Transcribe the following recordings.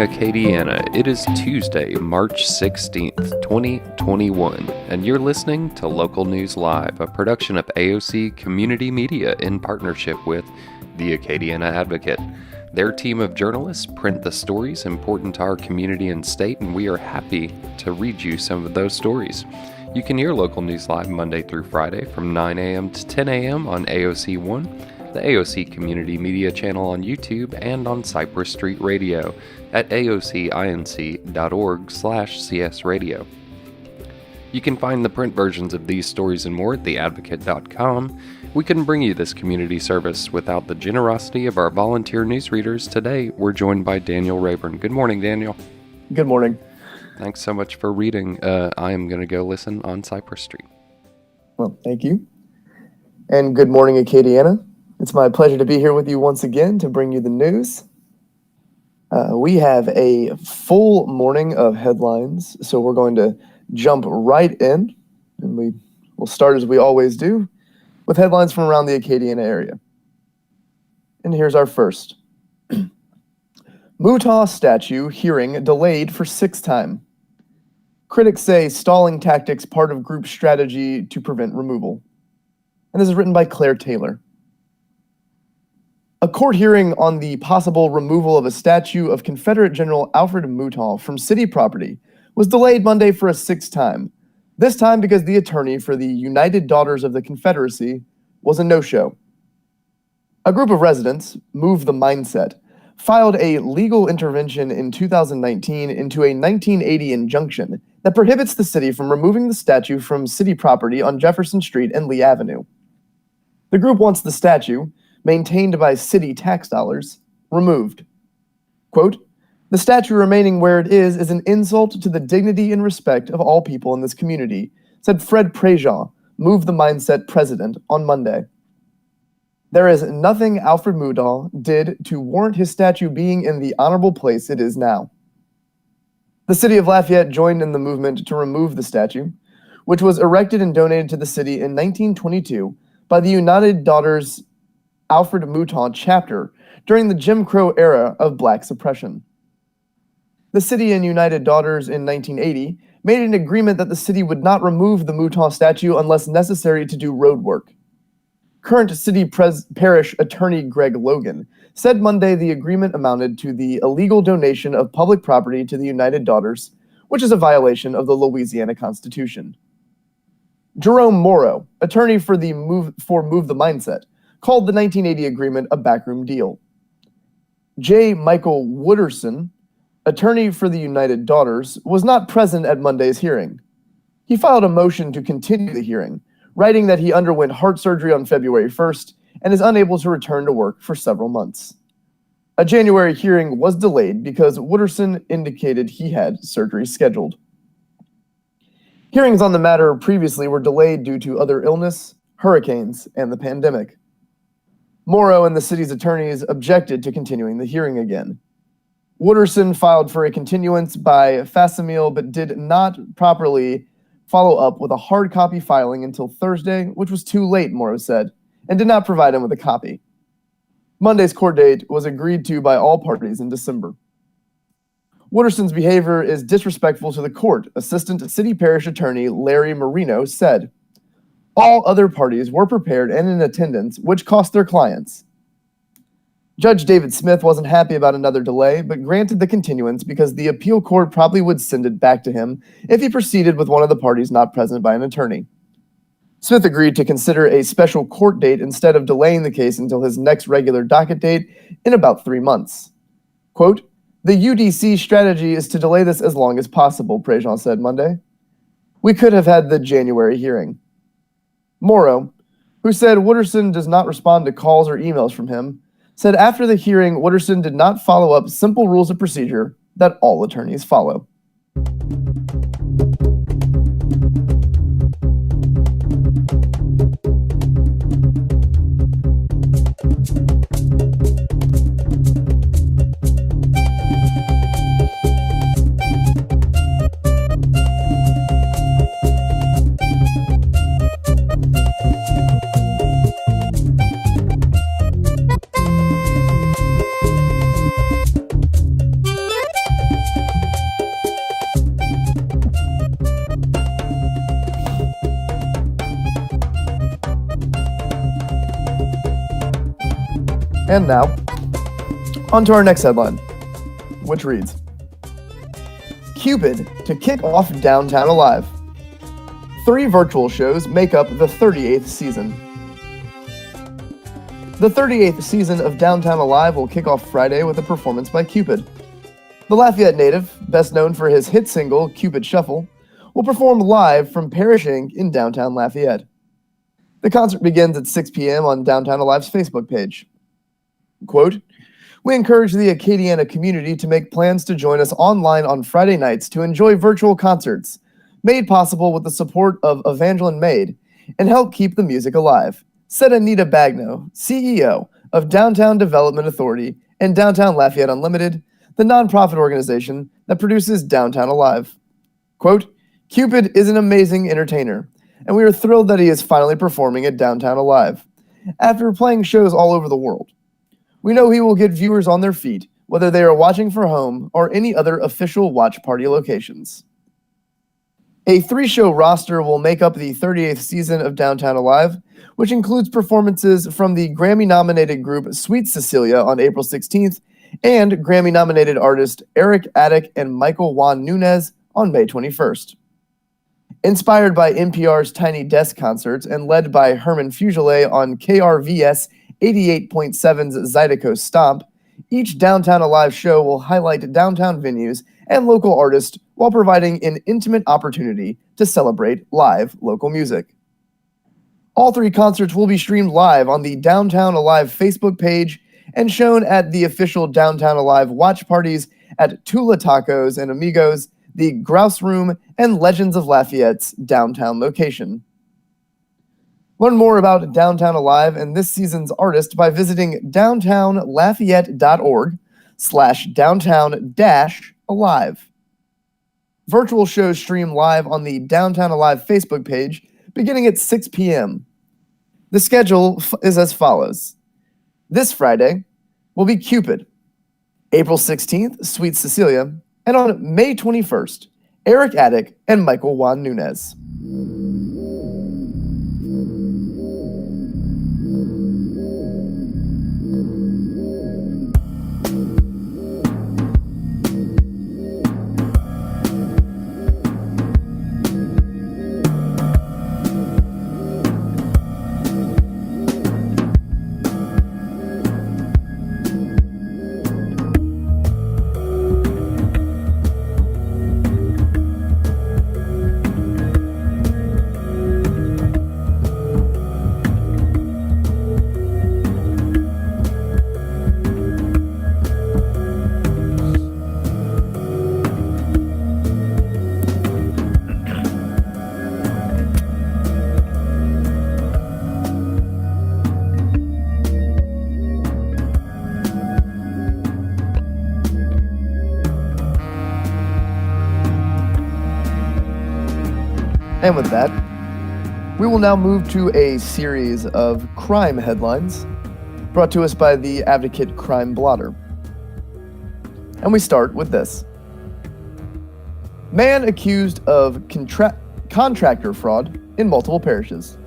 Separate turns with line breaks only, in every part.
Acadiana. It is Tuesday, March 16th, 2021, and you're listening to Local News Live, a production of AOC Community Media in partnership with the Acadiana Advocate. Their team of journalists print the stories important to our community and state, and we are happy to read you some of those stories. You can hear Local News Live Monday through Friday from 9 a.m. to 10 a.m. on AOC 1, the AOC Community Media channel on YouTube, and on Cypress Street Radio at aocinc.org/csradio. You can find the print versions of these stories and more at theadvocate.com. We couldn't bring you this community service without the generosity of our volunteer newsreaders. Today, we're joined by Daniel Rayburn. Good morning, Daniel.
Good morning.
Thanks so much for reading. I am going to go listen on Cypress Street.
Well, thank you. And good morning, Acadiana. It's my pleasure to be here with you once again to bring you the news. We have a full morning of headlines, so we're going to jump right in, and we will start as we always do, with headlines from around the Acadiana area. And here's our first. Mutah statue hearing delayed for sixth time. Critics say stalling tactics part of group strategy to prevent removal. And this is written by Claire Taylor. A court hearing on the possible removal of a statue of Confederate General Alfred Mutah from city property was delayed Monday for a sixth time, this time because the attorney for the United Daughters of the Confederacy was a no-show. A group of residents, Move the Mindset, filed a legal intervention in 2019 into a 1980 injunction that prohibits the city from removing the statue from city property on Jefferson Street and Lee Avenue. The group wants the statue, maintained by city tax dollars, removed. Quote, "The statue remaining where it is an insult to the dignity and respect of all people in this community," said Fred Prejean, Move the Mindset president, on Monday. "There is nothing Alfred Mutah did to warrant his statue being in the honorable place it is now." The city of Lafayette joined in the movement to remove the statue, which was erected and donated to the city in 1922 by the United Daughters Alfred Mutah chapter during the Jim Crow era of black suppression. The city and United Daughters in 1980 made an agreement that the city would not remove the Mutah statue unless necessary to do road work. Current city parish attorney Greg Logan said Monday the agreement amounted to the illegal donation of public property to the United Daughters, which is a violation of the Louisiana Constitution. Jerome Morrow, attorney for Move the Mindset, called the 1980 agreement a backroom deal. J. Michael Wooderson, attorney for the United Daughters, was not present at Monday's hearing. He filed a motion to continue the hearing, writing that he underwent heart surgery on February 1st and is unable to return to work for several months. A January hearing was delayed because Wooderson indicated he had surgery scheduled. Hearings on the matter previously were delayed due to other illness, hurricanes, and the pandemic. Morrow and the city's attorneys objected to continuing the hearing again. Wooderson filed for a continuance by facsimile but did not properly follow up with a hard copy filing until Thursday, which was too late, Morrow said, and did not provide him with a copy. Monday's court date was agreed to by all parties in December. Wooderson's behavior is disrespectful to the court, Assistant City Parish Attorney Larry Marino said. All other parties were prepared and in attendance, which cost their clients. Judge David Smith wasn't happy about another delay, but granted the continuance because the appeal court probably would send it back to him if he proceeded with one of the parties not present by an attorney. Smith agreed to consider a special court date instead of delaying the case until his next regular docket date in about 3 months. Quote, "The UDC strategy is to delay this as long as possible," Prejean said Monday. "We could have had the January hearing." Morrow, who said Wooderson does not respond to calls or emails from him, said after the hearing Wooderson did not follow up simple rules of procedure that all attorneys follow. And now, on to our next headline, which reads, Cupid to kick off Downtown Alive. 3 virtual shows make up the 38th season. The 38th season of Downtown Alive will kick off Friday with a performance by Cupid. The Lafayette native, best known for his hit single, Cupid Shuffle, will perform live from Parish Inc. in downtown Lafayette. The concert begins at 6 p.m. on Downtown Alive's Facebook page. Quote, "We encourage the Acadiana community to make plans to join us online on Friday nights to enjoy virtual concerts, made possible with the support of Evangeline Maid, and help keep the music alive," said Anita Bagno, CEO of Downtown Development Authority and Downtown Lafayette Unlimited, the nonprofit organization that produces Downtown Alive. Quote, "Cupid is an amazing entertainer, and we are thrilled that he is finally performing at Downtown Alive, after playing shows all over the world. We know he will get viewers on their feet, whether they are watching from home or any other official watch party locations." A 3-show roster will make up the 38th season of Downtown Alive, which includes performances from the Grammy-nominated group Sweet Cecilia on April 16th and Grammy-nominated artist Eric Addick and Michael Juan Nunez on May 21st. Inspired by NPR's Tiny Desk concerts and led by Herman Fugile on KRVS 88.7's Zydeco Stomp, each Downtown Alive show will highlight downtown venues and local artists while providing an intimate opportunity to celebrate live local music. All 3 concerts will be streamed live on the Downtown Alive Facebook page and shown at the official Downtown Alive watch parties at Tula Tacos and Amigos, the Grouse Room, and Legends of Lafayette's downtown location. Learn more about Downtown Alive and this season's artist by visiting downtownlafayette.org/downtown-alive. Virtual shows stream live on the Downtown Alive Facebook page beginning at 6 p.m. The schedule is as follows. This Friday will be Cupid, April 16th, Sweet Cecilia, and on May 21st, Eric Addick and Michael Juan Nunez. And with that, we will now move to a series of crime headlines brought to us by the Advocate Crime Blotter. And we start with this. Man accused of contractor fraud in multiple parishes.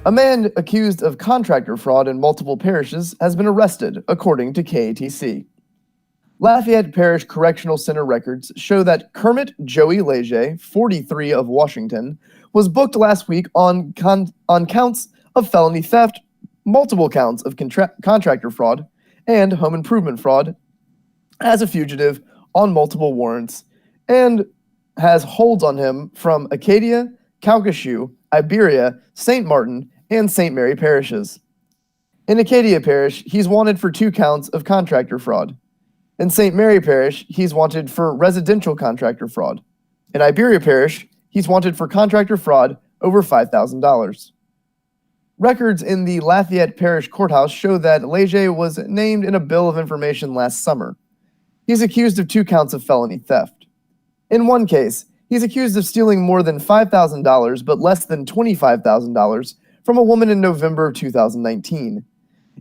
A man accused of contractor fraud in multiple parishes has been arrested, according to KATC. Lafayette Parish Correctional Center records show that Kermit Joey Leger, 43 of Washington, was booked last week on counts of felony theft, multiple counts of contractor fraud, and home improvement fraud as a fugitive on multiple warrants, and has holds on him from Acadia, Calcasieu, Iberia, St. Martin, and St. Mary parishes. In Acadia Parish, he's wanted for 2 counts of contractor fraud. In St. Mary Parish, he's wanted for residential contractor fraud. In Iberia Parish, he's wanted for contractor fraud over $5,000. Records in the Lafayette Parish Courthouse show that Leger was named in a bill of information last summer. He's accused of 2 counts of felony theft. In one case, he's accused of stealing more than $5,000 but less than $25,000 from a woman in November of 2019.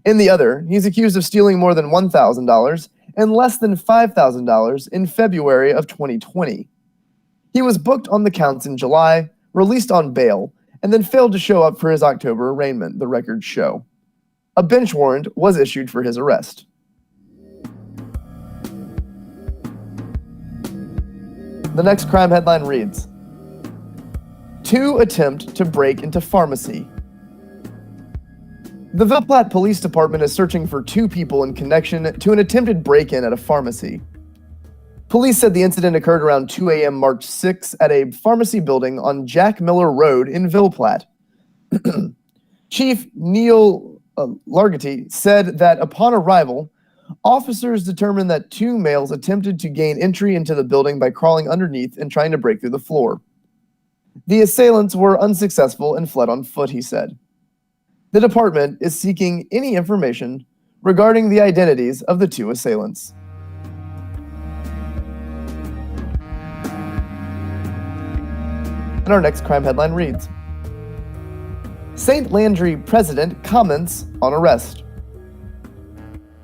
In the other, he's accused of stealing more than $1,000 and less than $5,000 in February of 2020. He was booked on the counts in July, released on bail, and then failed to show up for his October arraignment, the records show. A bench warrant was issued for his arrest. The next crime headline reads, "Two attempt to break into pharmacy." The Ville Platte Police Department is searching for two people in connection to an attempted break-in at a pharmacy. Police said the incident occurred around 2 a.m. March 6 at a pharmacy building on Jack Miller Road in Ville Platte. Chief Neil Largety said that upon arrival, officers determined that two males attempted to gain entry into the building by crawling underneath and trying to break through the floor. The assailants were unsuccessful and fled on foot, he said. The department is seeking any information regarding the identities of the two assailants. And our next crime headline reads, St. Landry President comments on arrest.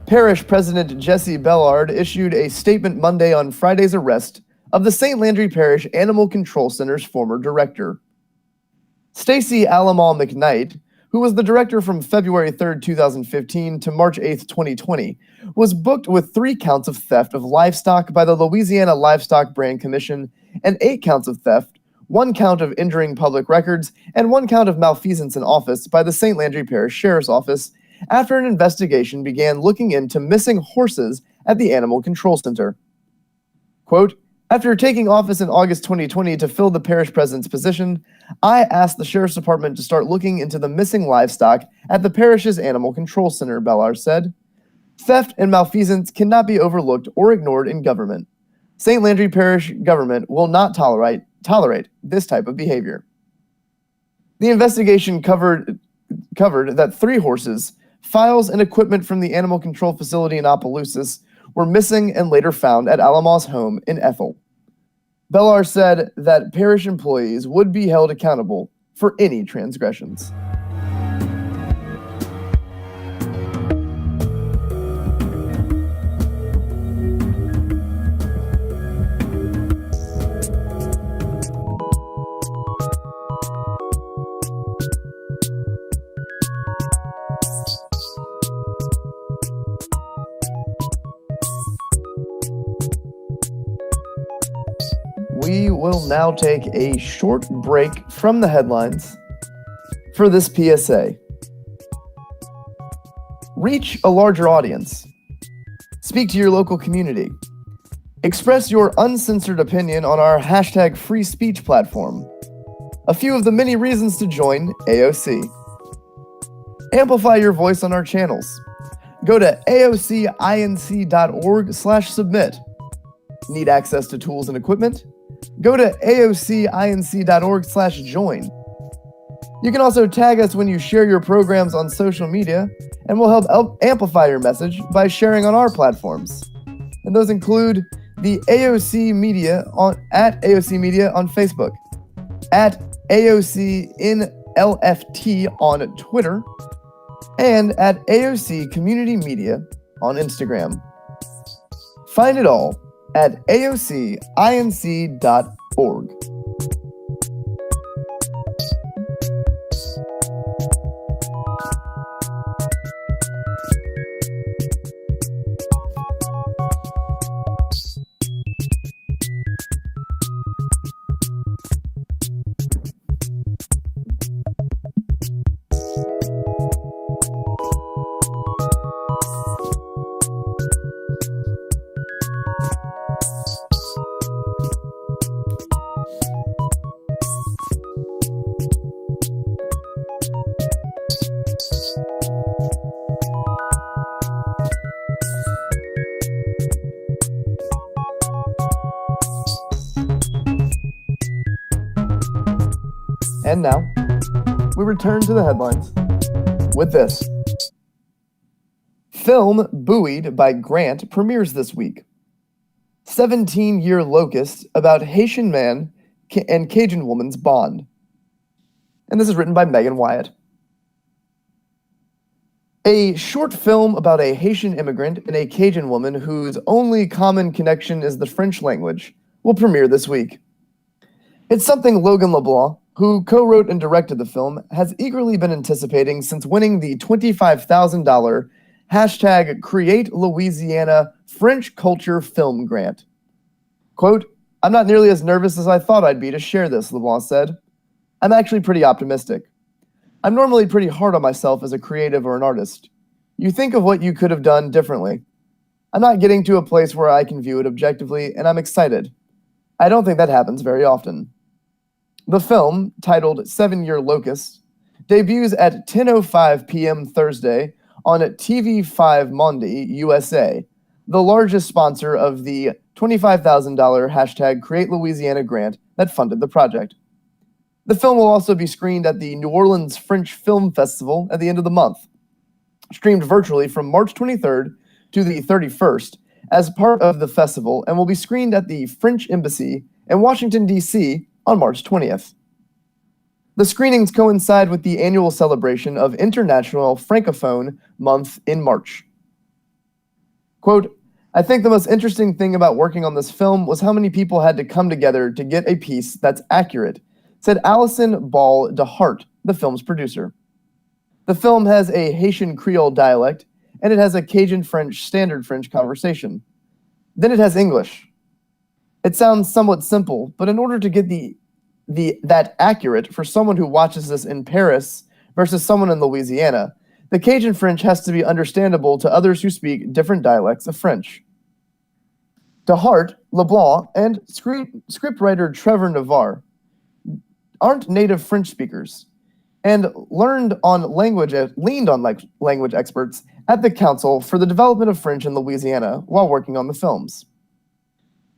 Parish President Jesse Bellard issued a statement Monday on Friday's arrest of the St. Landry Parish Animal Control Center's former director. Stacy Alamaw McKnight, who was the director from February 3, 2015 to March 8, 2020, was booked with 3 counts of theft of livestock by the Louisiana Livestock Brand Commission and 8 counts of theft, 1 count of injuring public records, and 1 count of malfeasance in office by the St. Landry Parish Sheriff's Office after an investigation began looking into missing horses at the Animal Control Center. Quote, "After taking office in August 2020 to fill the parish president's position, I asked the Sheriff's Department to start looking into the missing livestock at the parish's Animal Control Center," Bellard said. "Theft and malfeasance cannot be overlooked or ignored in government. St. Landry Parish government will not tolerate this type of behavior." The investigation covered that 3 horses, files, and equipment from the animal control facility in Opelousas were missing and later found at Alamaw's home in Ethel. Bellard said that parish employees would be held accountable for any transgressions. We will now take a short break from the headlines for this PSA. Reach a larger audience. Speak to your local community. Express your uncensored opinion on our hashtag free speech platform. A few of the many reasons to join AOC. Amplify your voice on our channels. Go to aocinc.org/submit. Need access to tools and equipment? Go to aocinc.org/join. You can also tag us when you share your programs on social media, and we'll help amplify your message by sharing on our platforms. And those include the AOC Media at AOC Media on Facebook, at AOC in LFT on Twitter, and at AOC Community Media on Instagram. Find it all at aocinc.org. And now, we return to the headlines with this. Film Buoyed by Grant premieres this week. 17-year locust about Haitian man and Cajun woman's bond. And this is written by Megan Wyatt. A short film about a Haitian immigrant and a Cajun woman whose only common connection is the French language will premiere this week. It's something Logan LeBlanc, who co-wrote and directed the film, has eagerly been anticipating since winning the $25,000 hashtag Create Louisiana French Culture Film Grant. Quote, "I'm not nearly as nervous as I thought I'd be to share this," LeBlanc said. "I'm actually pretty optimistic. I'm normally pretty hard on myself as a creative or an artist. You think of what you could have done differently. I'm not getting to a place where I can view it objectively, and I'm excited. I don't think that happens very often." The film, titled 7-Year Locust, debuts at 10:05 p.m. Thursday on TV5 Monde USA, the largest sponsor of the $25,000 hashtag Create Louisiana grant that funded the project. The film will also be screened at the New Orleans French Film Festival at the end of the month, streamed virtually from March 23rd to the 31st as part of the festival, and will be screened at the French Embassy in Washington, D.C. on March 20th. The screenings coincide with the annual celebration of International Francophone Month in March. Quote, "I think the most interesting thing about working on this film was how many people had to come together to get a piece that's accurate," said Allison Ball DeHart, the film's producer. The film has a Haitian Creole dialect, and it has a Cajun French standard French conversation. Then it has English. It sounds somewhat simple, but in order to get that accurate for someone who watches this in Paris versus someone in Louisiana, the Cajun French has to be understandable to others who speak different dialects of French. DeHart, LeBlanc, and scriptwriter Trevor Navarre aren't native French speakers, and leaned on language experts at the Council for the Development of French in Louisiana while working on the films.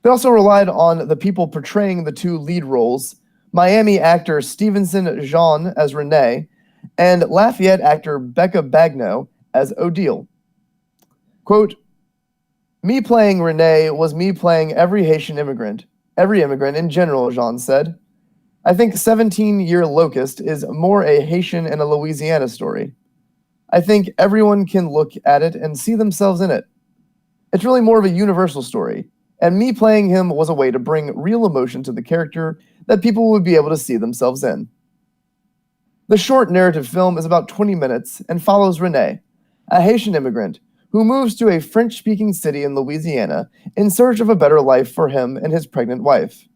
They also relied on the people portraying the two lead roles, Miami actor Stevenson Jean as Renee, and Lafayette actor Becca Bagno as Odile. Quote, "Me playing Renee was me playing every Haitian immigrant, every immigrant in general," Jean said. "I think 17-Year Locust is more a Haitian and a Louisiana story. I think everyone can look at it and see themselves in it. It's really more of a universal story, and me playing him was a way to bring real emotion to the character that people would be able to see themselves in." The short narrative film is about 20 minutes and follows Renee, a Haitian immigrant who moves to a French-speaking city in Louisiana in search of a better life for him and his pregnant wife.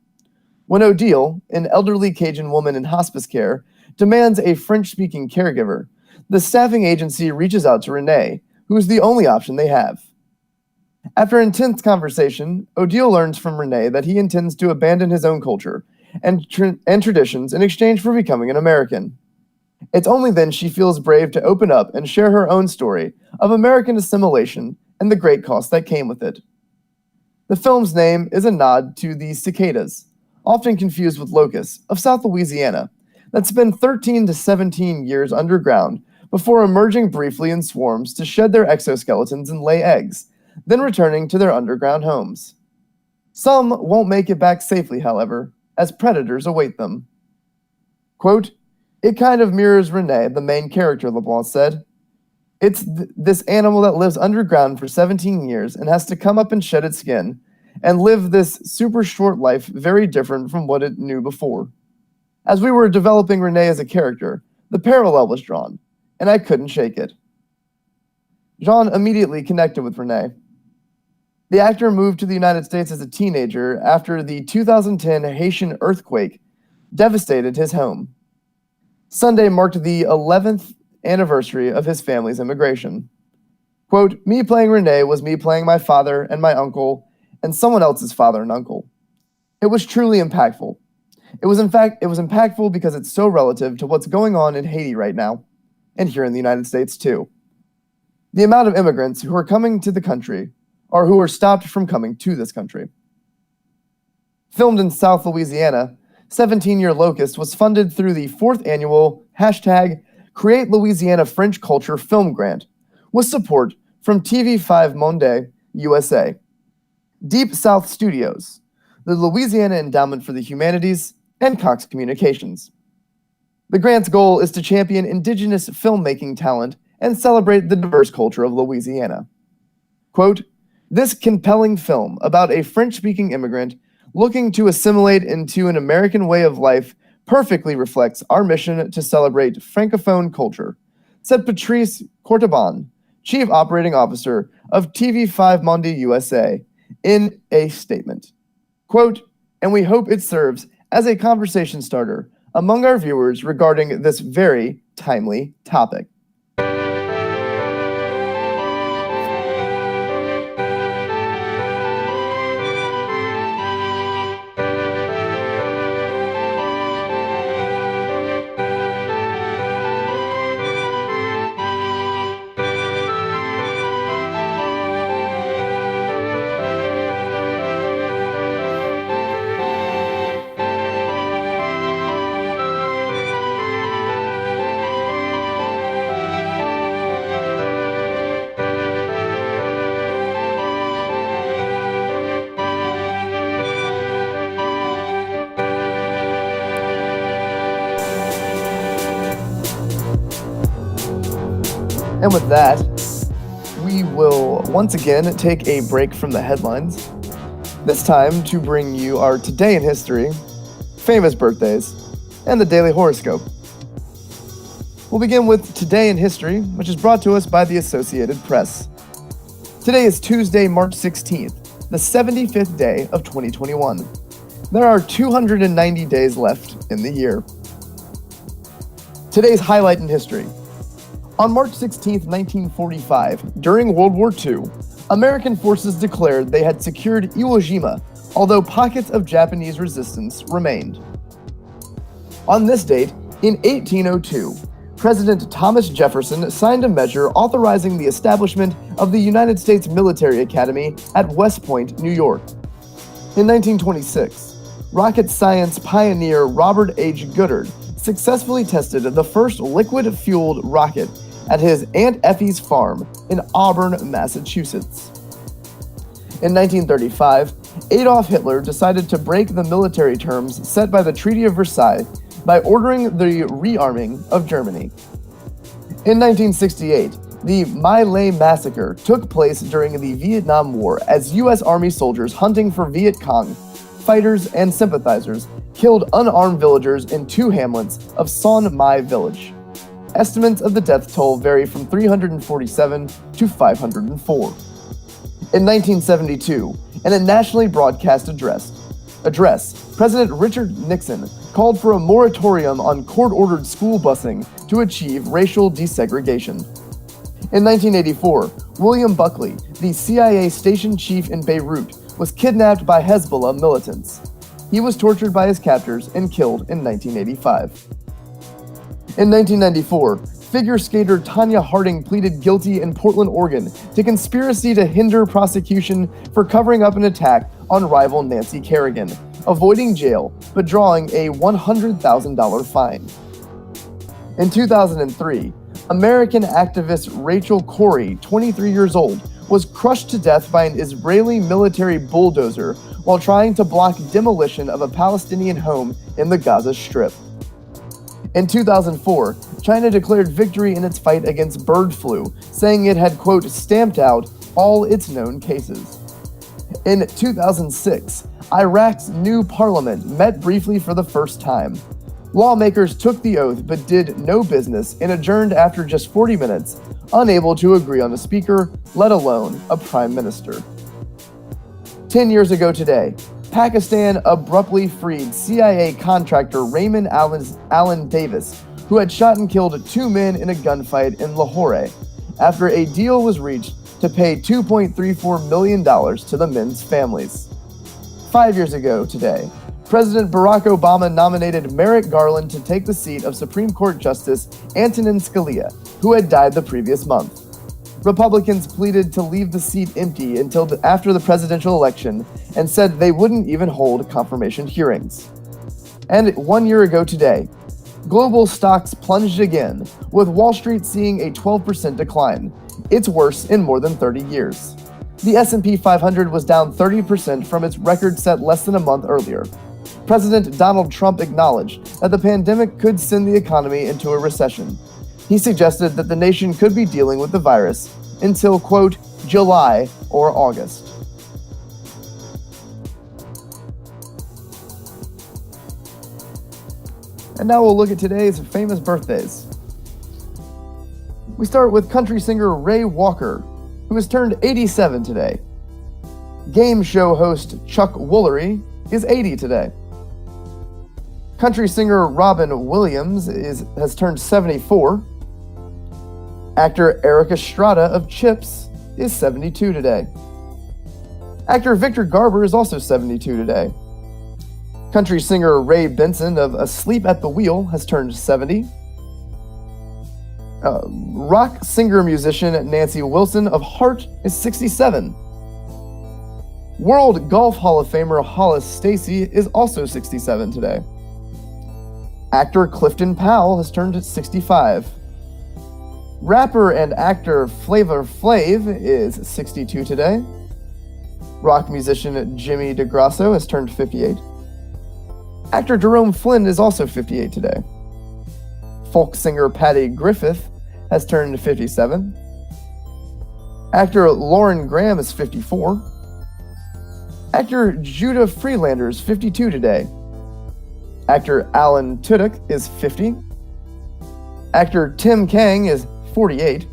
When Odile, an elderly Cajun woman in hospice care, demands a French-speaking caregiver, the staffing agency reaches out to Renee, who is the only option they have. After intense conversation, Odile learns from Renee that he intends to abandon his own culture and traditions in exchange for becoming an American. It's only then she feels brave to open up and share her own story of American assimilation and the great cost that came with it. The film's name is a nod to the cicadas, often confused with locusts, of South Louisiana, that spend 13 to 17 years underground before emerging briefly in swarms to shed their exoskeletons and lay eggs, then returning to their underground homes. Some won't make it back safely, however, as predators await them. Quote, "It kind of mirrors Renee, the main character," LeBlanc said. "It's this animal that lives underground for 17 years and has to come up and shed its skin and live this super short life very different from what it knew before. As we were developing Renee as a character, the parallel was drawn, and I couldn't shake it." Jean immediately connected with Renee. The actor moved to the United States as a teenager after the 2010 Haitian earthquake devastated his home. Sunday marked the 11th anniversary of his family's immigration. Quote, "Me playing Renee was me playing my father and my uncle and someone else's father and uncle. It was truly impactful. It was impactful because it's so relative to what's going on in Haiti right now, and here in the United States too. The amount of immigrants who are coming to the country, or who are stopped from coming to this country." Filmed in South Louisiana, 17-Year Locust was funded through the 4th annual hashtag Create Louisiana French Culture Film Grant, with support from TV5 Monde USA, Deep South Studios, the Louisiana Endowment for the Humanities, and Cox Communications. The grant's goal is to champion indigenous filmmaking talent and celebrate the diverse culture of Louisiana. Quote, "This compelling film about a French-speaking immigrant looking to assimilate into an American way of life perfectly reflects our mission to celebrate Francophone culture, said Patrice Courtaban, Chief Operating Officer of TV5 Monde USA, in a statement. Quote, "And we hope it serves as a conversation starter among our viewers regarding this very timely topic." And with that, we will once again take a break from the headlines, this time to bring you our Today in History, famous birthdays, and the daily horoscope. We'll begin with Today in History, which is brought to us by the Associated Press. Today is Tuesday, March 16th, the 75th day of 2021. There are 290 days left in the year. Today's highlight in history. On March 16, 1945, during World War II, American forces declared they had secured Iwo Jima, although pockets of Japanese resistance remained. On this date, in 1802, President Thomas Jefferson signed a measure authorizing the establishment of the United States Military Academy at West Point, New York. In 1926, rocket science pioneer Robert H. Goddard successfully tested the first liquid-fueled rocket at his Aunt Effie's farm in Auburn, Massachusetts. In 1935, Adolf Hitler decided to break the military terms set by the Treaty of Versailles by ordering the rearming of Germany. In 1968, the My Lai massacre took place during the Vietnam War as U.S. Army soldiers hunting for Viet Cong fighters and sympathizers killed unarmed villagers in two hamlets of Son Mai village. Estimates of the death toll vary from 347 to 504. In 1972, in a nationally broadcast address, President Richard Nixon called for a moratorium on court-ordered school busing to achieve racial desegregation. In 1984, William Buckley, the CIA station chief in Beirut, was kidnapped by Hezbollah militants. He was tortured by his captors and killed in 1985. In 1994, figure skater Tanya Harding pleaded guilty in Portland, Oregon to conspiracy to hinder prosecution for covering up an attack on rival Nancy Kerrigan, avoiding jail but drawing a $100,000 fine. In 2003, American activist Rachel Corrie, 23 years old, was crushed to death by an Israeli military bulldozer while trying to block demolition of a Palestinian home in the Gaza Strip. In 2004, China declared victory in its fight against bird flu, saying it had, quote, stamped out all its known cases. In 2006, Iraq's new parliament met briefly for the first time. Lawmakers took the oath but did no business and adjourned after just 40 minutes, unable to agree on a speaker, let alone a prime minister. 10 years ago today, Pakistan abruptly freed CIA contractor Raymond Allen Davis, who had shot and killed two men in a gunfight in Lahore, after a deal was reached to pay $2.34 million to the men's families. 5 years ago today, President Barack Obama nominated Merrick Garland to take the seat of Supreme Court Justice Antonin Scalia, who had died the previous month. Republicans pleaded to leave the seat empty until after the presidential election and said they wouldn't even hold confirmation hearings. And 1 year ago today, global stocks plunged again, with Wall Street seeing a 12% decline, its worst in more than 30 years. The S&P 500 was down 30% from its record set less than a month earlier. President Donald Trump acknowledged that the pandemic could send the economy into a recession. He suggested that the nation could be dealing with the virus until, quote, July or August. And now we'll look at today's famous birthdays. We start with country singer Ray Walker, who has turned 87 today. Game show host Chuck Woolery is 80 today. Country singer Robin Williams has turned 74. Actor Eric Estrada of Chips is 72 today. Actor Victor Garber is also 72 today. Country singer Ray Benson of Asleep at the Wheel has turned 70. Rock singer-musician Nancy Wilson of Heart is 67. World Golf Hall of Famer Hollis Stacy is also 67 today. Actor Clifton Powell has turned 65. Rapper and actor Flavor Flav is 62 today. Rock musician Jimmy DeGrasso has turned 58. Actor Jerome Flynn is also 58 today. Folk singer Patty Griffith has turned 57. Actor Lauren Graham is 54. Actor Judah Freelander is 52 today. Actor Alan Tudyk is 50. Actor Tim Kang is 48.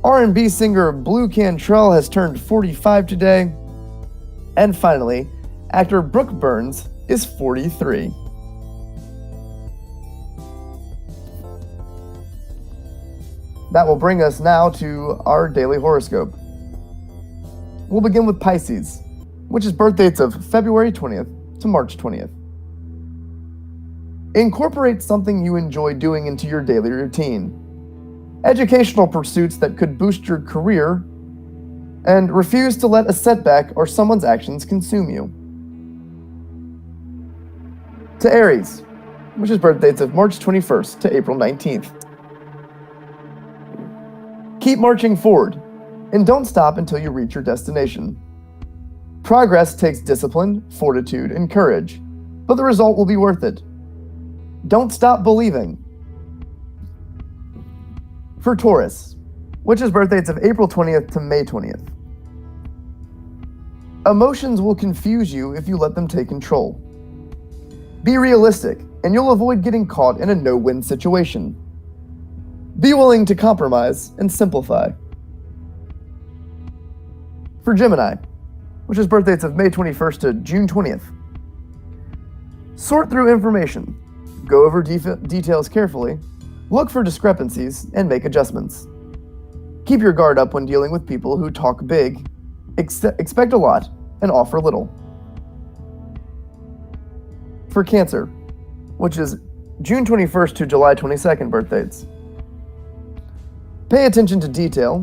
R&B singer Blue Cantrell has turned 45 today. And finally, actor Brooke Burns is 43. That will bring us now to our daily horoscope. We'll begin with Pisces, which is birth dates of February 20th to March 20th. Incorporate something you enjoy doing into your daily routine. Educational pursuits that could boost your career, and refuse to let a setback or someone's actions consume you. To Aries, which is birth dates of March 21st to April 19th. Keep marching forward, and don't stop until you reach your destination. Progress takes discipline, fortitude, and courage, but the result will be worth it. Don't stop believing. For Taurus, which is birth dates of April 20th to May 20th. Emotions will confuse you if you let them take control. Be realistic, and you'll avoid getting caught in a no-win situation. Be willing to compromise and simplify. For Gemini, which is birth dates of May 21st to June 20th. Sort through information, go over details carefully, look for discrepancies, and make adjustments. Keep your guard up when dealing with people who talk big, expect a lot, and offer little. For Cancer, which is June 21st to July 22nd birth dates. Pay attention to detail,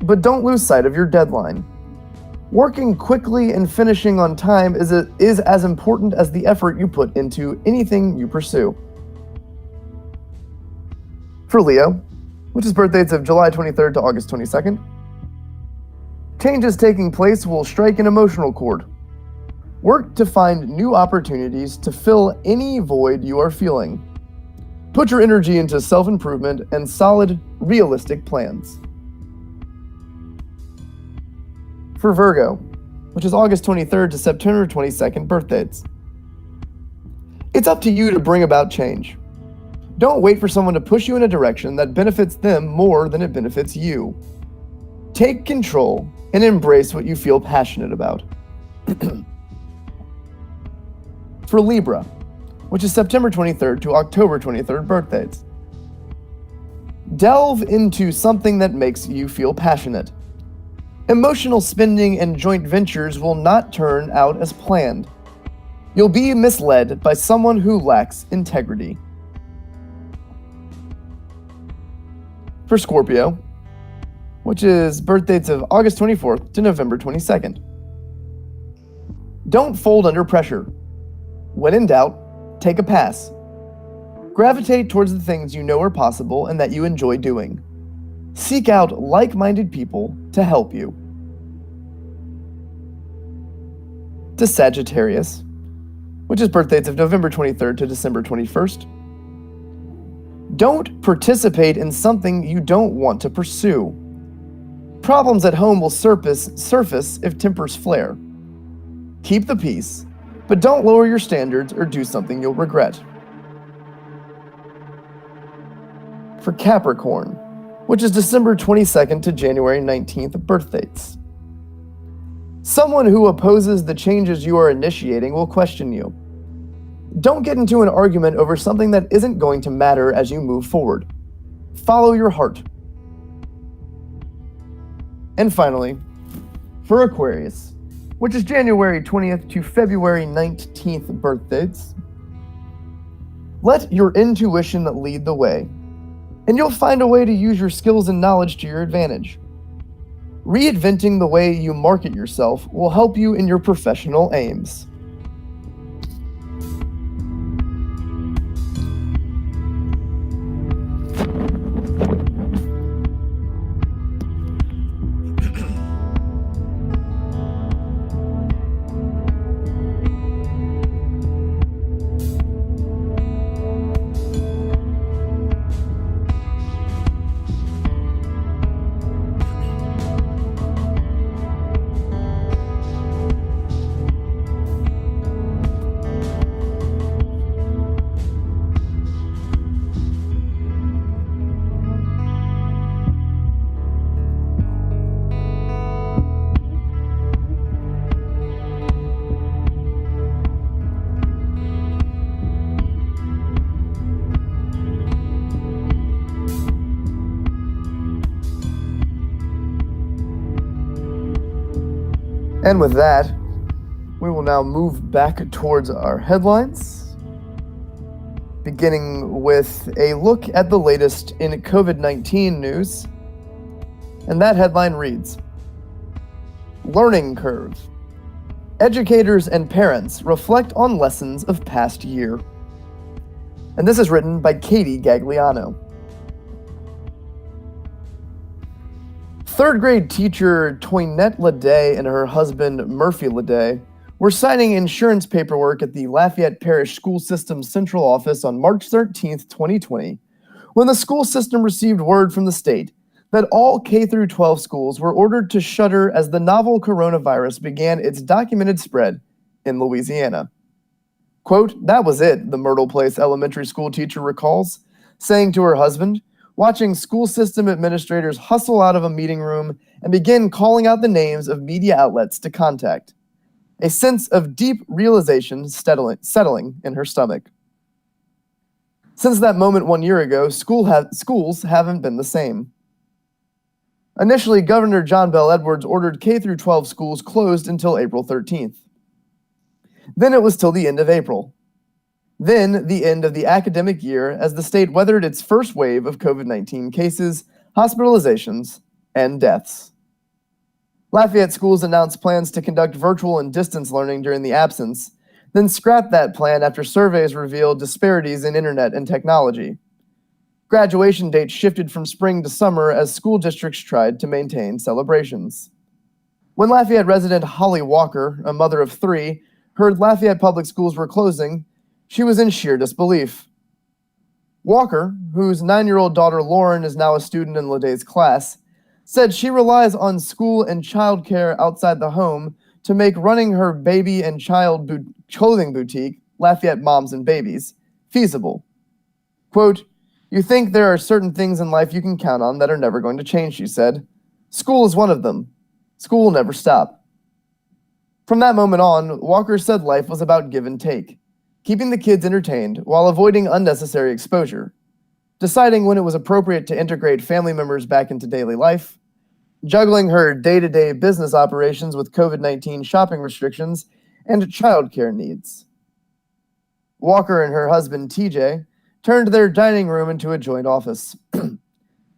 but don't lose sight of your deadline. Working quickly and finishing on time is as important as the effort you put into anything you pursue. For Leo, which is birth dates of July 23rd to August 22nd. Changes taking place will strike an emotional chord. Work to find new opportunities to fill any void you are feeling. Put your energy into self-improvement and solid, realistic plans. For Virgo, which is August 23rd to September 22nd birth dates. It's up to you to bring about change. Don't wait for someone to push you in a direction that benefits them more than it benefits you. Take control and embrace what you feel passionate about. For Libra, which is September 23rd to October 23rd birth dates. Delve into something that makes you feel passionate. Emotional spending and joint ventures will not turn out as planned. You'll be misled by someone who lacks integrity. For Scorpio, which is birth dates of August 24th to November 22nd. Don't fold under pressure. When in doubt, take a pass. Gravitate towards the things you know are possible and that you enjoy doing. Seek out like-minded people to help you. To Sagittarius, which is birth dates of November 23rd to December 21st. Don't participate in something you don't want to pursue. Problems at home will surface if tempers flare. Keep the peace, but don't lower your standards or do something you'll regret. for Capricorn, which is December 22nd to January 19th birth dates. Someone who opposes the changes you are initiating will question you. Don't get into an argument over something that isn't going to matter as you move forward. Follow your heart. And finally, for Aquarius, which is January 20th to February 19th birth dates, let your intuition lead the way, and you'll find a way to use your skills and knowledge to your advantage. Reinventing the way you market yourself will help you in your professional aims. And with that, we will now move back towards our headlines, beginning with a look at the latest in COVID-19 news. And that headline reads, Learning Curve. Educators and parents reflect on lessons of past year. And this is written by Katie Gagliano. Third grade teacher Toinette Leday and her husband Murphy Leday were signing insurance paperwork at the Lafayette Parish School System Central Office on March 13, 2020, when the school system received word from the state that all K-12 schools were ordered to shutter as the novel coronavirus began its documented spread in Louisiana. Quote, "That was it," the Myrtle Place elementary school teacher recalls, saying to her husband, watching school system administrators hustle out of a meeting room and begin calling out the names of media outlets to contact. A sense of deep realization settling in her stomach. Since that moment 1 year ago, schools haven't been the same. Initially, Governor John Bel Edwards ordered K-12 schools closed until April 13th. Then it was till the end of April. Then the end of the academic year as the state weathered its first wave of COVID-19 cases, hospitalizations, and deaths. Lafayette schools announced plans to conduct virtual and distance learning during the absence, then scrapped that plan after surveys revealed disparities in internet and technology. Graduation dates shifted from spring to summer as school districts tried to maintain celebrations. When Lafayette resident Holly Walker, a mother of 3, heard Lafayette public schools were closing, she was in sheer disbelief. Walker, whose 9-year-old daughter Lauren is now a student in Leday's class, said she relies on school and childcare outside the home to make running her baby and child clothing boutique, Lafayette Moms and Babies, feasible. Quote, "You think there are certain things in life you can count on that are never going to change," she said. "School is one of them. School will never stop." From that moment on, Walker said life was about give and take, keeping the kids entertained while avoiding unnecessary exposure, deciding when it was appropriate to integrate family members back into daily life, juggling her day-to-day business operations with COVID-19 shopping restrictions and childcare needs. Walker and her husband, TJ, turned their dining room into a joint office.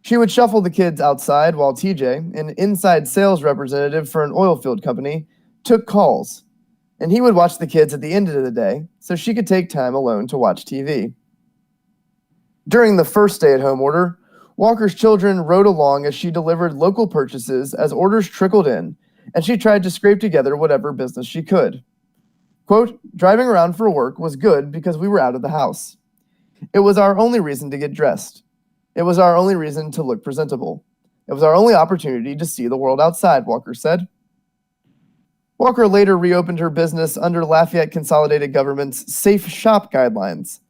She would shuffle the kids outside while TJ, an inside sales representative for an oil field company, took calls, and he would watch the kids at the end of the day so she could take time alone to watch TV. During the first stay-at-home order, Walker's children rode along as she delivered local purchases as orders trickled in, and she tried to scrape together whatever business she could. Quote, "Driving around for work was good because we were out of the house. It was our only reason to get dressed. It was our only reason to look presentable. It was our only opportunity to see the world outside," Walker said. Walker later reopened her business under Lafayette Consolidated Government's Safe Shop guidelines,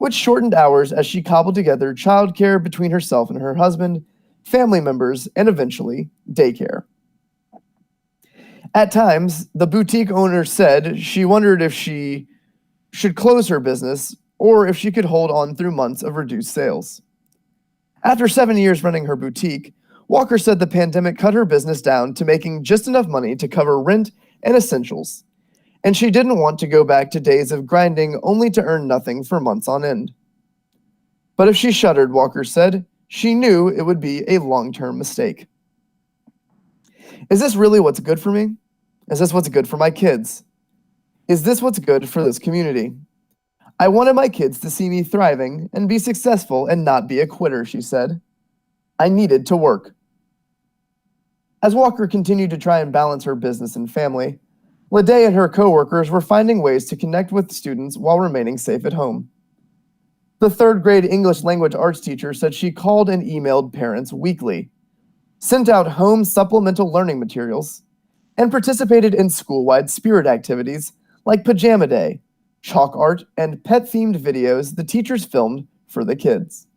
which shortened hours as she cobbled together childcare between herself and her husband, family members, and eventually, daycare. At times, the boutique owner said she wondered if she should close her business or if she could hold on through months of reduced sales. After 7 years running her boutique, Walker said the pandemic cut her business down to making just enough money to cover rent and essentials, and she didn't want to go back to days of grinding only to earn nothing for months on end. But if she shuddered, Walker said, she knew it would be a long-term mistake. Is this really what's good for me? Is this what's good for my kids? Is this what's good for this community? I wanted my kids to see me thriving and be successful and not be a quitter, she said. I needed to work. As Walker continued to try and balance her business and family, Lede and her coworkers were finding ways to connect with students while remaining safe at home. The third grade English language arts teacher said she called and emailed parents weekly, sent out home supplemental learning materials, and participated in school-wide spirit activities like Pajama Day, chalk art, and pet-themed videos the teachers filmed for the kids.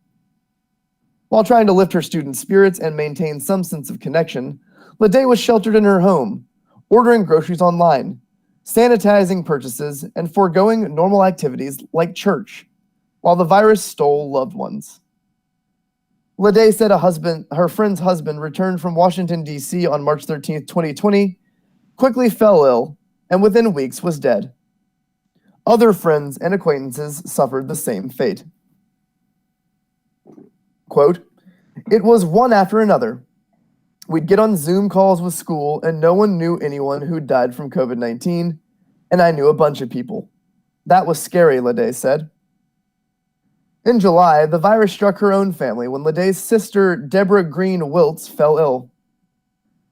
While trying to lift her students' spirits and maintain some sense of connection, Lede was sheltered in her home, ordering groceries online, sanitizing purchases, and foregoing normal activities like church, while the virus stole loved ones. Lede said her friend's husband returned from Washington, D.C. on March 13, 2020, quickly fell ill, and within weeks was dead. Other friends and acquaintances suffered the same fate. Quote, "It was one after another. We'd get on Zoom calls with school and no one knew anyone who died from COVID-19, and I knew a bunch of people. That was scary," Lede said. In July, the virus struck her own family when Lede's sister, Deborah Green Wiltz, fell ill.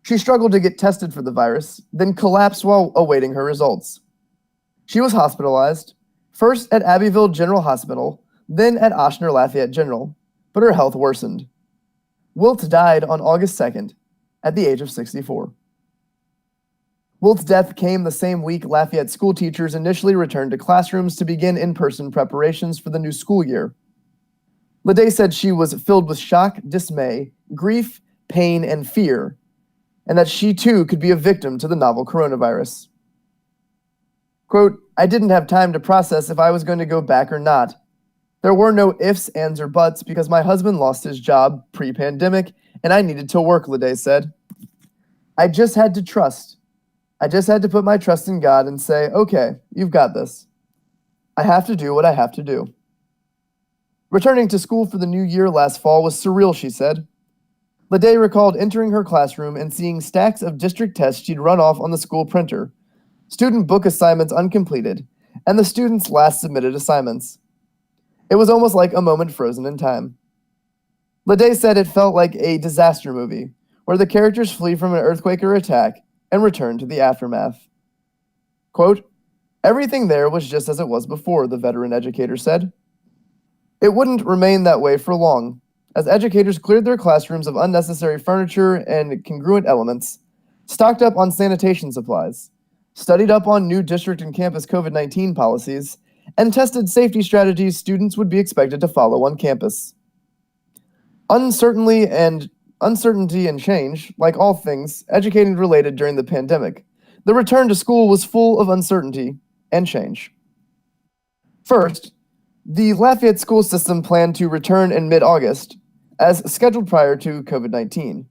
She struggled to get tested for the virus, then collapsed while awaiting her results. She was hospitalized, first at Abbeville General Hospital, then at Ochsner Lafayette General, but her health worsened. Wiltz died on August 2nd, at the age of 64. Wiltz's death came the same week Lafayette school teachers initially returned to classrooms to begin in-person preparations for the new school year. Lede said she was filled with shock, dismay, grief, pain, and fear, and that she too could be a victim to the novel coronavirus. Quote, "I didn't have time to process if I was going to go back or not. There were no ifs, ands, or buts because my husband lost his job pre-pandemic and I needed to work," Lede said. "I just had to trust. I just had to put my trust in God and say, okay, you've got this. I have to do what I have to do." Returning to school for the new year last fall was surreal, she said. Lede recalled entering her classroom and seeing stacks of district tests she'd run off on the school printer, student book assignments uncompleted, and the students' last submitted assignments. It was almost like a moment frozen in time. Lede said it felt like a disaster movie, where the characters flee from an earthquake or attack and return to the aftermath. Quote, "Everything there was just as it was before," the veteran educator said. It wouldn't remain that way for long, as educators cleared their classrooms of unnecessary furniture and congruent elements, stocked up on sanitation supplies, studied up on new district and campus COVID-19 policies, and tested safety strategies students would be expected to follow on campus. Uncertainty and change, like all things educating related during the pandemic, the return to school was full of uncertainty and change. First, the Lafayette school system planned to return in mid-August, as scheduled prior to COVID-19.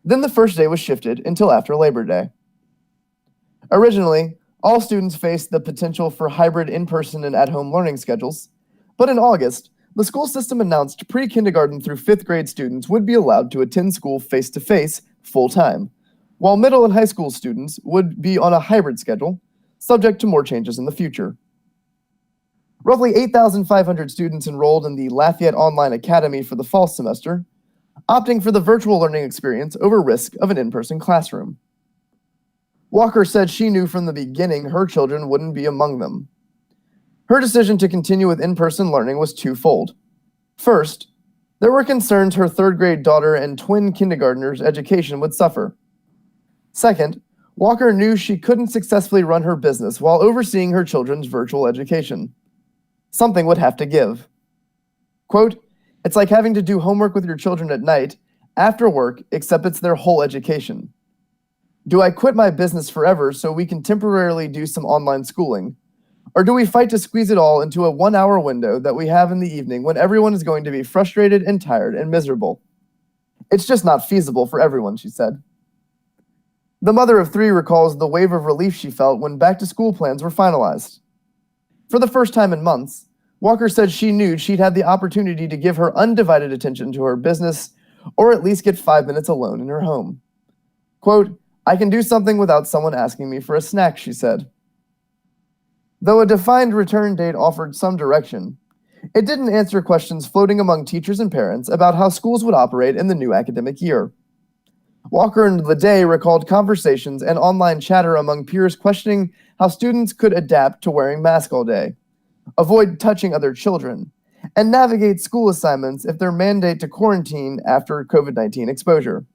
Then the first day was shifted until after Labor Day. Originally, all students faced the potential for hybrid in-person and at-home learning schedules, but in August, the school system announced pre-kindergarten through 5th grade students would be allowed to attend school face-to-face full-time, while middle and high school students would be on a hybrid schedule, subject to more changes in the future. Roughly 8,500 students enrolled in the Lafayette Online Academy for the fall semester, opting for the virtual learning experience over risk of an in-person classroom. Walker said she knew from the beginning her children wouldn't be among them. Her decision to continue with in-person learning was twofold. First, there were concerns her 3rd grade daughter and twin kindergartners' education would suffer. Second, Walker knew she couldn't successfully run her business while overseeing her children's virtual education. Something would have to give. Quote, "It's like having to do homework with your children at night, after work, except it's their whole education. Do I quit my business forever so we can temporarily do some online schooling? Or do we fight to squeeze it all into a 1-hour window that we have in the evening when everyone is going to be frustrated and tired and miserable? It's just not feasible for everyone," she said. The mother of 3 recalls the wave of relief she felt when back-to-school plans were finalized. For the first time in months, Walker said she knew she'd had the opportunity to give her undivided attention to her business, or at least get 5 minutes alone in her home. Quote, "I can do something without someone asking me for a snack," she said. Though a defined return date offered some direction, it didn't answer questions floating among teachers and parents about how schools would operate in the new academic year. Walker and Leday recalled conversations and online chatter among peers questioning how students could adapt to wearing masks all day, avoid touching other children, and navigate school assignments if they're mandated to quarantine after COVID-19 exposure.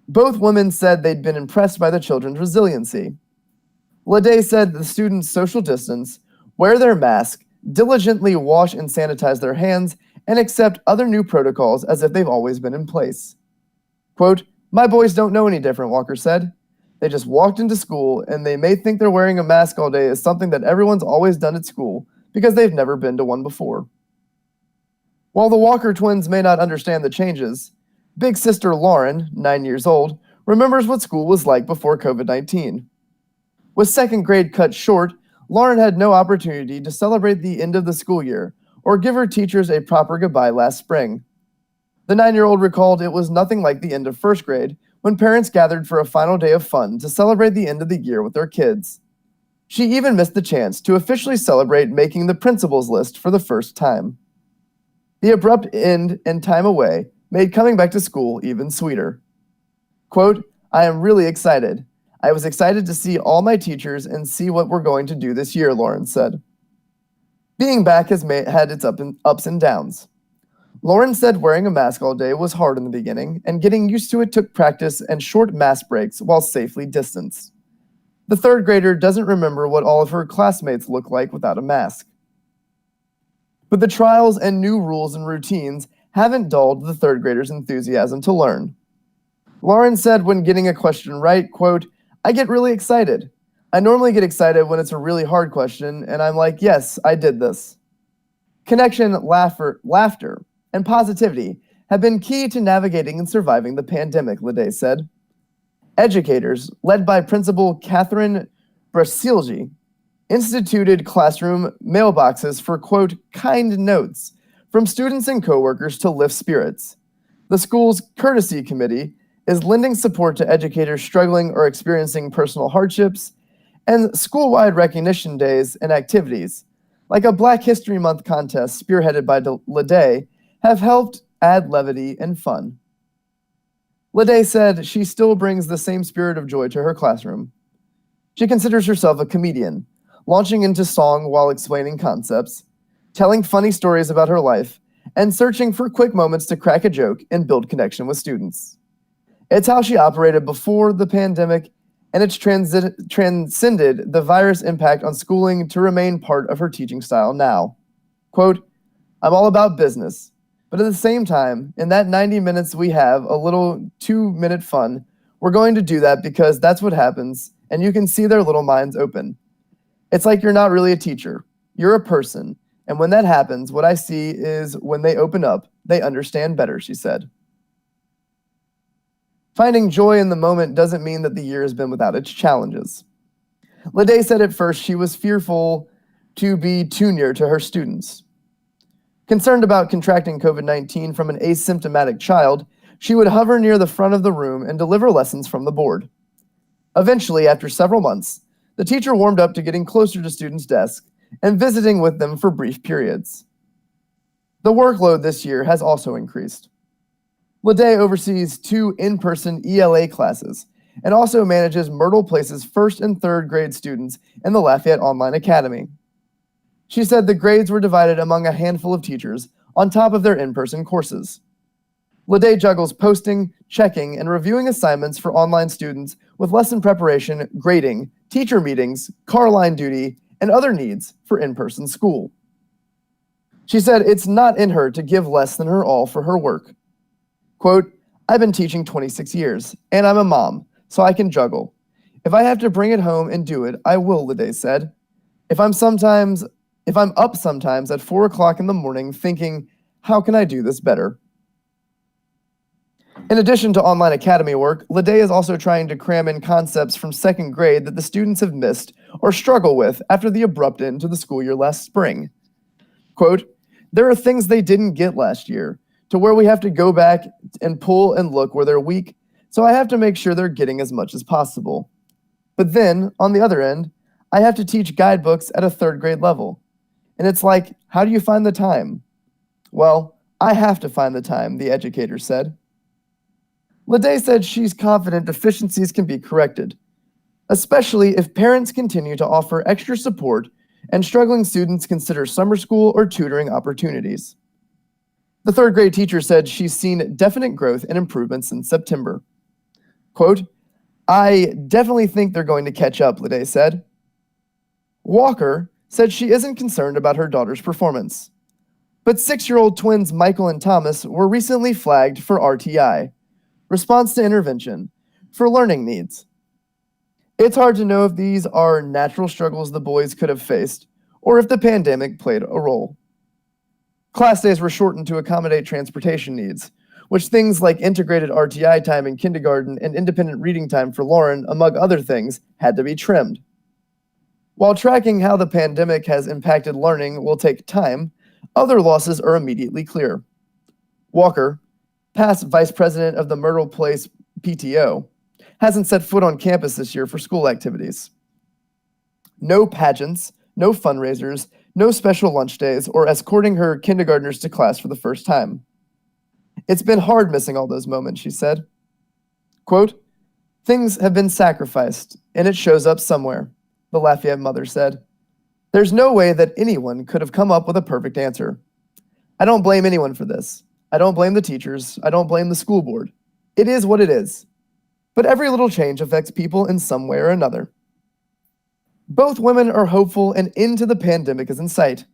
Both women said they'd been impressed by the children's resiliency. Leday said the students social distance, wear their mask, diligently wash and sanitize their hands, and accept other new protocols as if they've always been in place. Quote, "My boys don't know any different," Walker said. "They just walked into school, and they may think they're wearing a mask all day is something that everyone's always done at school because they've never been to one before." While the Walker twins may not understand the changes, big sister Lauren, 9 years old, remembers what school was like before COVID-19. With second grade cut short, Lauren had no opportunity to celebrate the end of the school year or give her teachers a proper goodbye last spring. The 9-year-old recalled it was nothing like the end of first grade when parents gathered for a final day of fun to celebrate the end of the year with their kids. She even missed the chance to officially celebrate making the principal's list for the first time. The abrupt end and time away made coming back to school even sweeter. Quote, "I am really excited. I was excited to see all my teachers and see what we're going to do this year," Lauren said. Being back has had its ups and downs. Lauren said wearing a mask all day was hard in the beginning, and getting used to it took practice and short mask breaks while safely distanced. The third grader doesn't remember what all of her classmates look like without a mask. But the trials and new rules and routines haven't dulled the third graders' enthusiasm to learn. Lauren said when getting a question right, quote, "I get really excited. I normally get excited when it's a really hard question, and I'm like, yes, I did this." Connection, laughter, and positivity have been key to navigating and surviving the pandemic, Leday said. Educators, led by Principal Catherine Brasilgi, instituted classroom mailboxes for, quote, "kind notes" from students and coworkers to lift spirits. The school's courtesy committee is lending support to educators struggling or experiencing personal hardships, and school-wide recognition days and activities, like a Black History Month contest spearheaded by Leday, have helped add levity and fun. Leday said she still brings the same spirit of joy to her classroom. She considers herself a comedian, launching into song while explaining concepts, telling funny stories about her life, and searching for quick moments to crack a joke and build connection with students. It's how she operated before the pandemic, and it's transcended the virus impact on schooling to remain part of her teaching style now. Quote, "I'm all about business, but at the same time, in that 90 minutes we have a little 2-minute fun, we're going to do that because that's what happens, and you can see their little minds open. It's like you're not really a teacher, you're a person, and when that happens, what I see is when they open up, they understand better," she said. Finding joy in the moment doesn't mean that the year has been without its challenges. Leday said at first she was fearful to be too near to her students. Concerned about contracting COVID-19 from an asymptomatic child, she would hover near the front of the room and deliver lessons from the board. Eventually, after several months, the teacher warmed up to getting closer to students' desks and visiting with them for brief periods. The workload this year has also increased. Leday oversees 2 in-person ELA classes and also manages Myrtle Place's first and third grade students in the Lafayette Online Academy. She said the grades were divided among a handful of teachers on top of their in-person courses. Leday juggles posting, checking, and reviewing assignments for online students with lesson preparation, grading, teacher meetings, car line duty, and other needs for in-person school. She said it's not in her to give less than her all for her work. Quote, I've been teaching 26 years, and I'm a mom, so I can juggle. If I have to bring it home and do it, I will, Lede said. If I'm up sometimes at 4 o'clock in the morning thinking, how can I do this better? In addition to online academy work, Lede is also trying to cram in concepts from second grade that the students have missed or struggle with after the abrupt end to the school year last spring. Quote, there are things they didn't get last year, to where we have to go back and pull and look where they're weak, so I have to make sure they're getting as much as possible. But then, on the other end, I have to teach guidebooks at a third grade level. And it's like, how do you find the time? Well, I have to find the time, the educator said. Lede said she's confident deficiencies can be corrected, especially if parents continue to offer extra support and struggling students consider summer school or tutoring opportunities. The third grade teacher said she's seen definite growth and improvements in September. Quote, I definitely think they're going to catch up, Lede said. Walker said she isn't concerned about her daughter's performance. But 6-year-old twins Michael and Thomas were recently flagged for RTI, response to intervention, for learning needs. It's hard to know if these are natural struggles the boys could have faced, or if the pandemic played a role. Class days were shortened to accommodate transportation needs, which things like integrated RTI time in kindergarten and independent reading time for Lauren, among other things, had to be trimmed. While tracking how the pandemic has impacted learning will take time, other losses are immediately clear. Walker, past vice president of the Myrtle Place PTO, hasn't set foot on campus this year for school activities. No pageants, no fundraisers, no special lunch days, or escorting her kindergartners to class for the first time. It's been hard missing all those moments, she said. Quote, things have been sacrificed, and it shows up somewhere, the Lafayette mother said. There's no way that anyone could have come up with a perfect answer. I don't blame anyone for this. I don't blame the teachers. I don't blame the school board. It is what it is. But every little change affects people in some way or another. Both women are hopeful an end to the pandemic is in sight.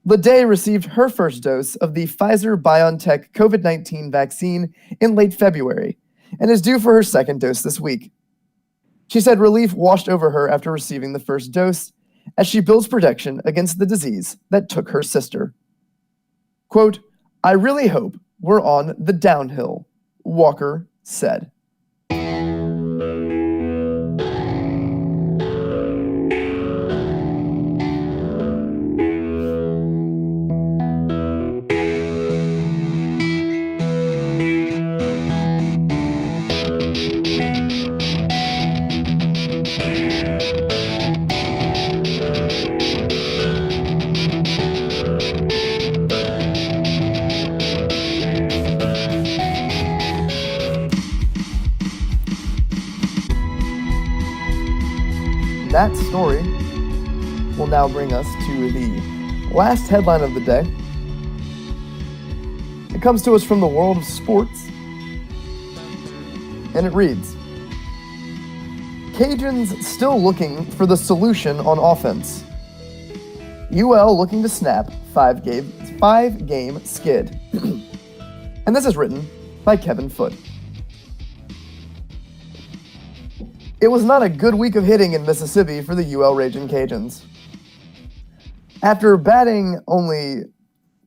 Lede received her first dose of the Pfizer-BioNTech COVID-19 vaccine in late February and is due for her second dose this week. She said relief washed over her after receiving the first dose as she builds protection against the disease that took her sister. Quote, I really hope we're on the downhill, Walker said. That story will now bring us to the last headline of the day. It comes to us from the world of sports, and it reads, Cajuns still looking for the solution on offense. UL looking to snap five-game skid. And this is written by Kevin Foote. It was not a good week of hitting in Mississippi for the UL Ragin' Cajuns. After batting only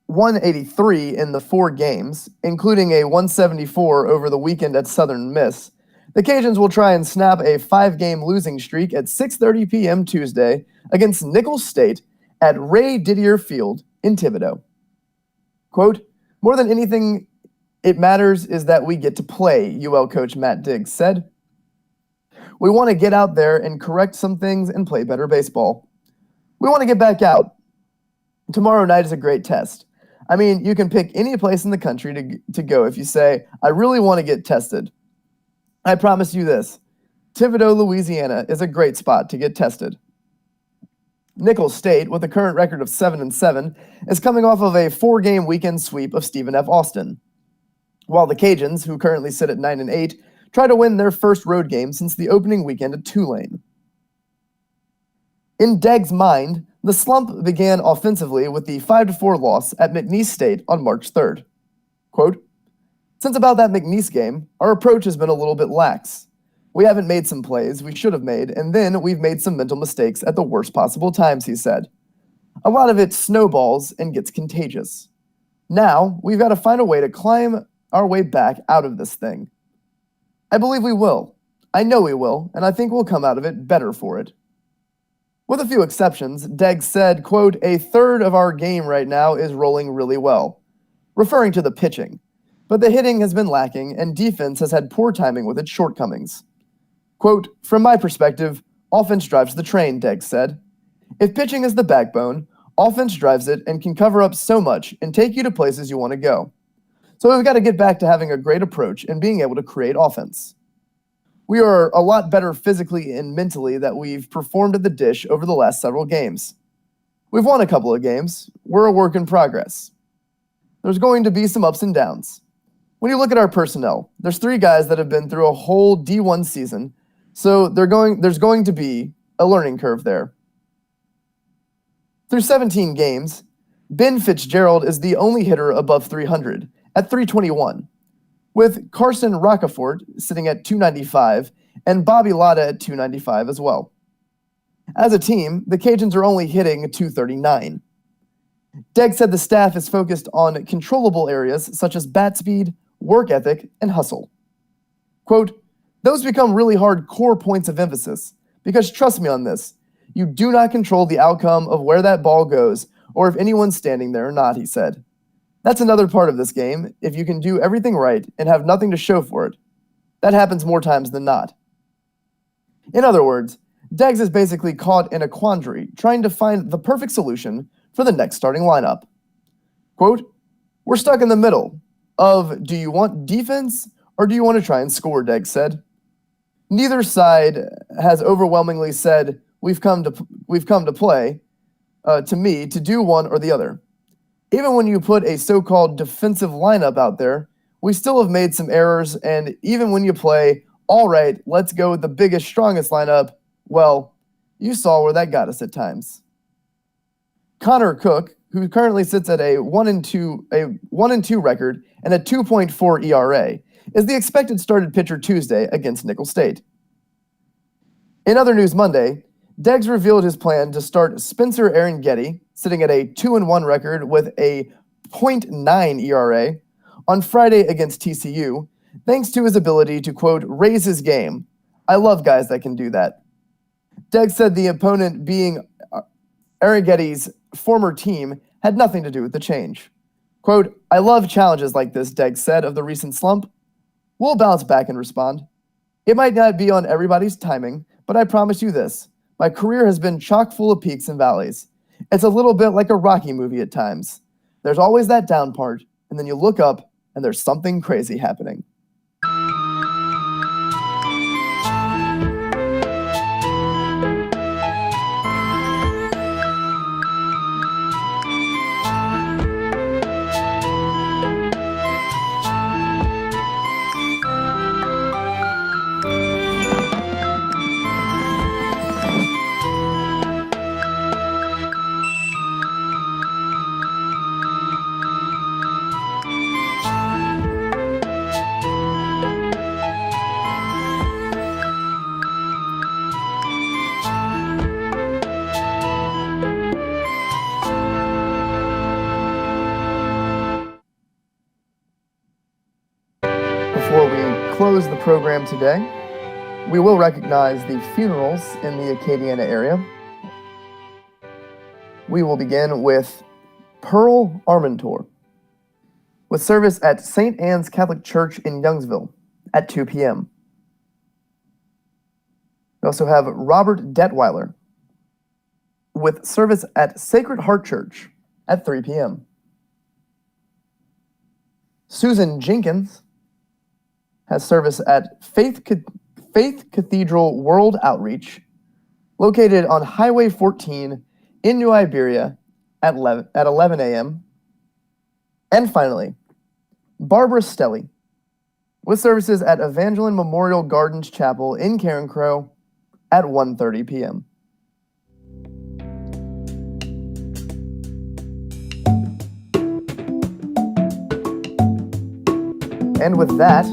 183 in the 4 games, including a 174 over the weekend at Southern Miss, the Cajuns will try and snap a 5-game losing streak at 6:30 p.m. Tuesday against Nicholls State at Ray Didier Field in Thibodaux. Quote, more than anything, it matters is that we get to play, UL coach Matt Diggs said. We want to get out there and correct some things and play better baseball. We want to get back out. Tomorrow night is a great test. I mean, you can pick any place in the country to go if you say, I really want to get tested. I promise you this, Thibodaux, Louisiana is a great spot to get tested. Nicholls State, with a current record of 7-7, is coming off of a 4-game weekend sweep of Stephen F. Austin, while the Cajuns, who currently sit at 9-8, try to win their first road game since the opening weekend at Tulane. In Degg's mind, The slump began offensively with the 5-4 loss at McNeese State on March 3rd. Quote, "Since about that McNeese game, our approach has been a little bit lax. We haven't made some plays we should have made, and then we've made some mental mistakes at the worst possible times," he said. "A lot of it snowballs and gets contagious. Now, we've got to find a way to climb our way back out of this thing. I believe we will. I know we will, and I think we'll come out of it better for it." With a few exceptions, Deggs said, quote, "A third of our game right now is rolling really well," referring to the pitching. But the hitting has been lacking, and defense has had poor timing with its shortcomings. Quote, "From my perspective, offense drives the train," Deggs said. "If pitching is the backbone, offense drives it and can cover up so much and take you to places you want to go. So we've got to get back to having a great approach and being able to create offense. We are a lot better physically and mentally that we've performed at the dish over the last several games. We've won a couple of games. We're a work in progress. There's going to be some ups and downs. When you look at our personnel, there's 3 guys that have been through a whole D1 season, so there's going to be a learning curve there. Through 17 games, Ben Fitzgerald is the only hitter above 300 at 321, with Carson Rocafort sitting at 295 and Bobby Latta at 295 as well. As a team, the Cajuns are only hitting 239. Deggs said the staff is focused on controllable areas such as bat speed, work ethic, and hustle. Quote, "Those become really hard core points of emphasis, because trust me on this, you do not control the outcome of where that ball goes or if anyone's standing there or not," he said. "That's another part of this game. If you can do everything right and have nothing to show for it, that happens more times than not." In other words, Deggs is basically caught in a quandary, trying to find the perfect solution for the next starting lineup. Quote, "We're stuck in the middle of, do you want defense or do you want to try and score," Deggs said. "Neither side has overwhelmingly said we've come to play to me to do one or the other. Even when you put a so-called defensive lineup out there, we still have made some errors, and even when you play, all right, let's go with the biggest, strongest lineup, well, you saw where that got us at times." Connor Cook, who currently sits at a 1-2 record and a 2.4 ERA, is the expected started pitcher Tuesday against Nicholls State. In other news Monday, Deggs revealed his plan to start Spencer Getty, sitting at a 2-1 record with a .9 ERA, on Friday against TCU, thanks to his ability to, quote, "raise his game. I love guys that can do that." Deggs said the opponent being Getty's former team had nothing to do with the change. Quote, "I love challenges like this," Deggs said of the recent slump. "We'll bounce back and respond. It might not be on everybody's timing, but I promise you this. My career has been chock full of peaks and valleys. It's a little bit like a Rocky movie at times. There's always that down part, and then you look up, and there's something crazy happening." Before we close the program today, we will recognize the funerals in the Acadiana area. We will begin with Pearl Armentor, with service at St. Anne's Catholic Church in Youngsville at 2 p.m. We also have Robert Detweiler, with service at Sacred Heart Church at 3 p.m. Susan Jenkins has service at Faith Cathedral World Outreach, located on Highway 14 in New Iberia at 11 a.m. And finally, Barbara Stelly, with services at Evangeline Memorial Gardens Chapel in Carencro at 1:30 p.m. And with that,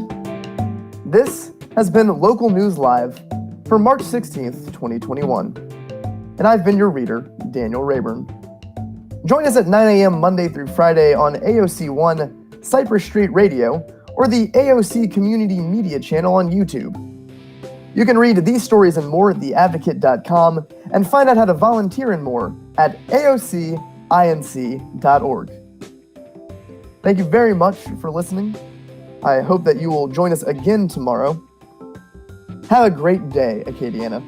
this has been Local News Live for March 16th, 2021. And I've been your reader, Daniel Rayburn. Join us at 9 a.m. Monday through Friday on AOC 1, Cypress Street Radio, or the AOC Community Media channel on YouTube. You can read these stories and more at theadvocate.com and find out how to volunteer and more at aocinc.org. Thank you very much for listening. I hope that you will join us again tomorrow. Have a great day, Acadiana.